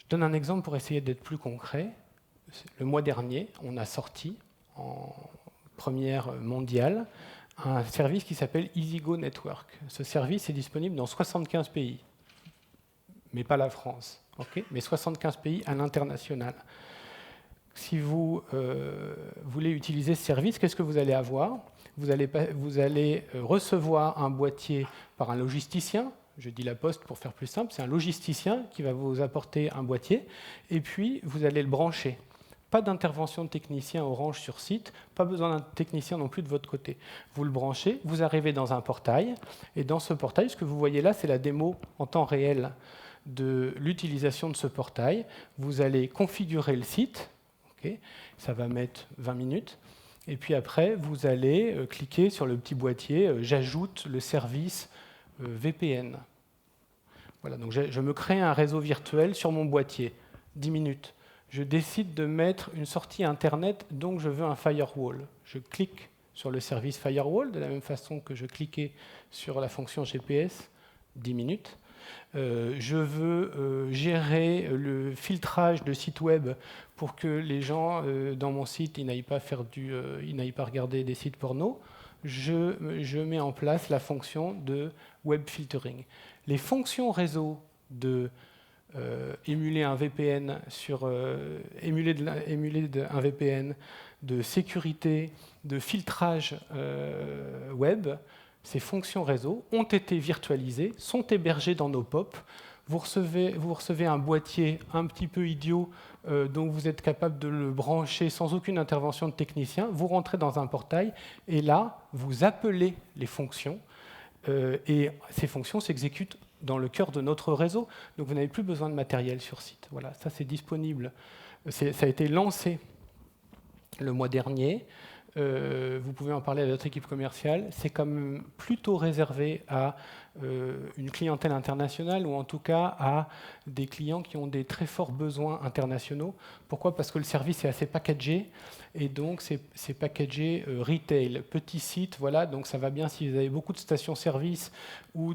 Je donne un exemple pour essayer d'être plus concret. Le mois dernier, on a sorti en première mondiale un service qui s'appelle EasyGo Network. Ce service est disponible dans 75 pays, mais pas la France, mais 75 pays à l'international. Si vous voulez utiliser ce service, qu'est-ce que vous allez avoir ? Vous allez recevoir un boîtier par un logisticien. Je dis la Poste pour faire plus simple. C'est un logisticien qui va vous apporter un boîtier. Et puis, vous allez le brancher. Pas d'intervention de technicien Orange sur site. Pas besoin d'un technicien non plus de votre côté. Vous le branchez. Vous arrivez dans un portail. Et dans ce portail, ce que vous voyez là, c'est la démo en temps réel de l'utilisation de ce portail. Vous allez configurer le site. Ça va mettre 20 minutes. Et puis après, vous allez cliquer sur le petit boîtier « J'ajoute le service VPN ». Voilà, donc je me crée un réseau virtuel sur mon boîtier. 10 minutes. Je décide de mettre une sortie Internet, donc je veux un firewall. Je clique sur le service firewall, de la même façon que je cliquais sur la fonction GPS, 10 minutes. Je veux gérer le filtrage de sites web pour que les gens dans mon site n'aillent pas regarder des sites porno. Je mets en place la fonction de web filtering. Les fonctions réseau de émuler un VPN un VPN, de sécurité, de filtrage web. Ces fonctions réseau ont été virtualisées, sont hébergées dans nos POP. Vous recevez un boîtier un petit peu idiot dont vous êtes capable de le brancher sans aucune intervention de technicien. Vous rentrez dans un portail et là, vous appelez les fonctions et ces fonctions s'exécutent dans le cœur de notre réseau. Donc vous n'avez plus besoin de matériel sur site. Voilà, ça c'est disponible. Ça a été lancé le mois dernier. Vous pouvez en parler à votre équipe commerciale. C'est quand même plutôt réservé à une clientèle internationale ou en tout cas à des clients qui ont des très forts besoins internationaux. Pourquoi ? Parce que le service est assez packagé et donc c'est packagé retail, petit site. Voilà, donc ça va bien si vous avez beaucoup de stations-service ou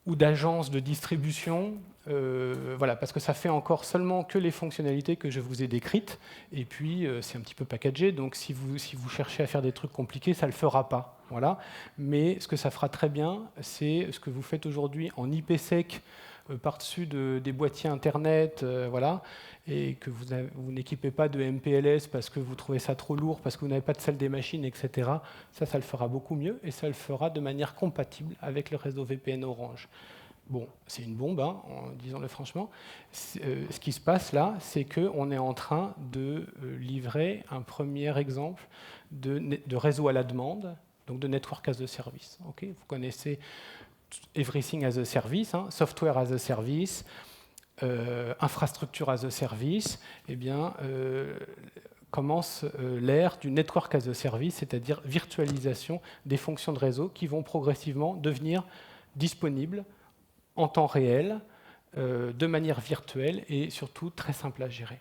d'agences de distribution, voilà, parce que ça fait encore seulement que les fonctionnalités que je vous ai décrites, et puis c'est un petit peu packagé, donc si vous cherchez à faire des trucs compliqués, ça ne le fera pas. Voilà. Mais ce que ça fera très bien, c'est ce que vous faites aujourd'hui en IPsec, par-dessus des boîtiers Internet, voilà, et que vous n'équipez pas de MPLS parce que vous trouvez ça trop lourd, parce que vous n'avez pas de salle des machines, etc. Ça le fera beaucoup mieux, et ça le fera de manière compatible avec le réseau VPN Orange. Bon, c'est une bombe, hein, disons-le franchement. Ce qui se passe là, c'est qu'on est en train de livrer un premier exemple de réseau à la demande, donc de network as a service. Okay, vous connaissez Everything as a Service, hein, Software as a Service, Infrastructure as a Service. Eh bien, commence l'ère du Network as a Service, c'est-à-dire virtualisation des fonctions de réseau qui vont progressivement devenir disponibles en temps réel, de manière virtuelle et surtout très simple à gérer.